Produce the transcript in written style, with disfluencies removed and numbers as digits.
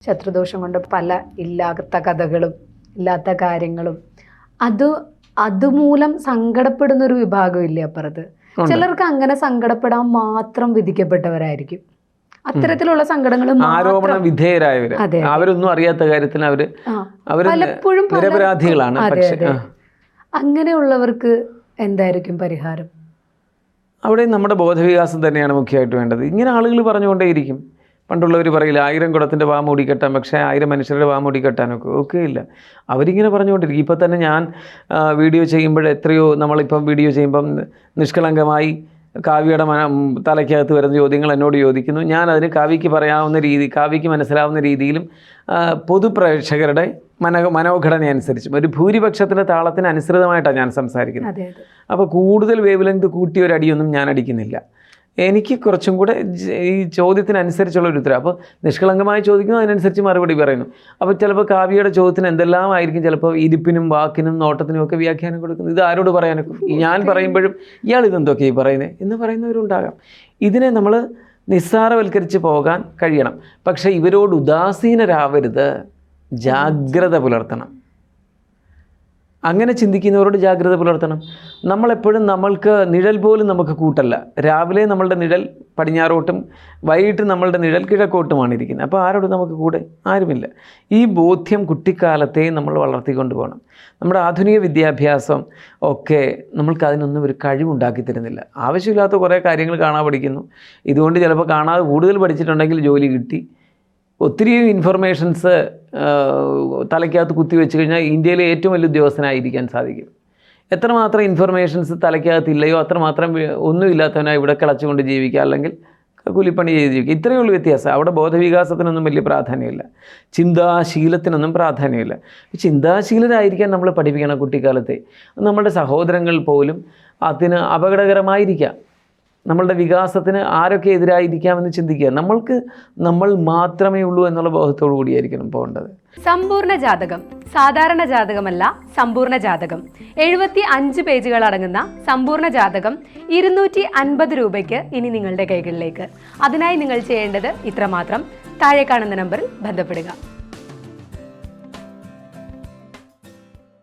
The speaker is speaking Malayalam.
ശത്രുദോഷം കൊണ്ട് പല ഇല്ലാത്ത കഥകളും ഇല്ലാത്ത കാര്യങ്ങളും അതുമൂലം സങ്കടപ്പെടുന്ന ഒരു വിഭാഗം ഇല്ലേ അപ്പുറത്ത്. ചിലർക്ക് അങ്ങനെ സങ്കടപ്പെടാൻ മാത്രം വിധിക്കപ്പെട്ടവരായിരിക്കും. അത്തരത്തിലുള്ള സങ്കടങ്ങൾ ആരോപണ വിധേയരായവര്, അവരൊന്നും അറിയാത്ത കാര്യത്തിന് അവര് പലപ്പോഴും നിരപരാധികളാണ്. പക്ഷേ അങ്ങനെയുള്ളവർക്ക് എന്തായിരിക്കും പരിഹാരം? അവിടെ നമ്മുടെ ബോധവികാസം തന്നെയാണ് മുഖ്യമായിട്ട് വേണ്ടത്. ഇങ്ങനെ ആളുകൾ പറഞ്ഞുകൊണ്ടേയിരിക്കും. പണ്ടുള്ളവർ പറയില്ല 1000 കുടത്തിൻ്റെ വാ മൂടിക്കെട്ടാൻ, പക്ഷേ 1000 മനുഷ്യരുടെ വാ മൂടിക്കെട്ടാനൊക്കെ ഇല്ല. അവരിങ്ങനെ പറഞ്ഞുകൊണ്ടിരിക്കും. ഇപ്പോൾ തന്നെ ഞാൻ വീഡിയോ ചെയ്യുമ്പോൾ എത്രയോ, നമ്മളിപ്പം വീഡിയോ ചെയ്യുമ്പം നിഷ്കളങ്കമായി കാവ്യയുടെ തലയ്ക്കകത്ത് വരുന്ന ചോദ്യങ്ങൾ എന്നോട് ചോദിക്കുന്നു. ഞാൻ അതിന് കാവ്യയ്ക്ക് മനസ്സിലാവുന്ന രീതിയിലും പൊതുപ്രേക്ഷകരുടെ മനോഘടന അനുസരിച്ചും ഒരു ഭൂരിപക്ഷത്തിൻ്റെ താളത്തിന് അനുസൃതമായിട്ടാണ് ഞാൻ സംസാരിക്കുന്നത്. അപ്പോൾ കൂടുതൽ വേവ് ലെങ്ത് കൂട്ടിയ ഒരു അടിയൊന്നും ഞാൻ അടിക്കുന്നില്ല. എനിക്ക് കുറച്ചും കൂടെ ഈ ചോദ്യത്തിനനുസരിച്ചുള്ള ഒരു ഉത്തരം. അപ്പോൾ നിഷ്കളങ്കമായി ചോദിക്കുന്നു, അതിനനുസരിച്ച് മറുപടി പറയുന്നു. അപ്പോൾ ചിലപ്പോൾ കാവ്യയുടെ ചോദ്യത്തിന് എന്തെല്ലാം ആയിരിക്കും ചിലപ്പോൾ ഇരിപ്പിനും വാക്കിനും നോട്ടത്തിനും ഒക്കെ വ്യാഖ്യാനം കൊടുക്കുന്നു. ഇത് ആരോട് പറയാനൊക്കെ? ഞാൻ പറയുമ്പോഴും ഇയാൾ ഇതെന്തൊക്കെയാണ് പറയുന്നത് എന്ന് പറയുന്നവരുണ്ടാകാം. ഇതിനെ നമ്മൾ നിസ്സാരവൽക്കരിച്ച് പോകാൻ കഴിയണം. പക്ഷേ ഇവരോട് ഉദാസീനരാവരുത്, ജാഗ്രത പുലർത്തണം. അങ്ങനെ ചിന്തിക്കുന്നവരോട് ജാഗ്രത പുലർത്തണം. നമ്മളെപ്പോഴും നമ്മൾക്ക് നിഴൽ പോലും നമുക്ക് കൂട്ടല്ല. രാവിലെ നമ്മളുടെ നിഴൽ പടിഞ്ഞാറോട്ടും വൈകിട്ട് നമ്മളുടെ നിഴൽ കിഴക്കോട്ടുമാണ് ഇരിക്കുന്നത്. അപ്പോൾ ആരോട് നമുക്ക് കൂടെ ആരുമില്ല. ഈ ബോധ്യം കുട്ടിക്കാലത്തെ നമ്മൾ വളർത്തിക്കൊണ്ട് പോകണം. നമ്മുടെ ആധുനിക വിദ്യാഭ്യാസം ഒക്കെ നമ്മൾക്ക് അതിനൊന്നും ഒരു കഴിവുണ്ടാക്കി തരുന്നില്ല. ആവശ്യമില്ലാത്ത കുറേ കാര്യങ്ങൾ കാണാൻ പഠിക്കുന്നു. ഇതുകൊണ്ട് ചിലപ്പോൾ കാണാതെ കൂടുതൽ പഠിച്ചിട്ടുണ്ടെങ്കിൽ ജോലി കിട്ടി. ഒത്തിരി ഇൻഫർമേഷൻസ് തലയ്ക്കകത്ത് കുത്തിവെച്ച് കഴിഞ്ഞാൽ ഇന്ത്യയിലെ ഏറ്റവും വലിയ ഉദ്യോഗസ്ഥനായിരിക്കാൻ സാധിക്കും. എത്രമാത്രം ഇൻഫർമേഷൻസ് തലയ്ക്കകത്തില്ലയോ അത്രമാത്രം ഒന്നുമില്ലാത്തവനായി ഇവിടെ കിളച്ചുകൊണ്ട് ജീവിക്കുക, അല്ലെങ്കിൽ കൂലിപ്പണി ചെയ്ത് ജീവിക്കുക. ഇത്രയേ ഉള്ളൂ വ്യത്യാസം. അവിടെ ബോധവികാസത്തിനൊന്നും വലിയ പ്രാധാന്യമില്ല, ചിന്താശീലത്തിനൊന്നും പ്രാധാന്യമില്ല. ചിന്താശീലരായിരിക്കാൻ നമ്മൾ പഠിപ്പിക്കണം കുട്ടിക്കാലത്തെ. നമ്മുടെ സഹോദരങ്ങൾ പോലും അതിന് അപകടകരമായിരിക്കാം. നമ്മളുടെ വികാസത്തിന് ആരൊക്കെ എതിരായിരിക്കാമെന്ന് ചിന്തിക്കുക. നമ്മൾ മാത്രമേ ഉള്ളൂ എന്നുള്ള ബോധത്തോടു കൂടിയായിരിക്കണം പോകേണ്ടത്. സമ്പൂർണ്ണ ജാതകം സാധാരണ ജാതകമല്ല, സമ്പൂർണ്ണ ജാതകം 75 പേജുകൾ അടങ്ങുന്ന സമ്പൂർണ്ണ ജാതകം 250 രൂപയ്ക്ക് ഇനി നിങ്ങളുടെ കൈകളിലേക്ക്. അതിനായി നിങ്ങൾ ചെയ്യേണ്ടത് ഇത്രമാത്രം: താഴെ കാണുന്ന നമ്പറിൽ ബന്ധപ്പെടുക.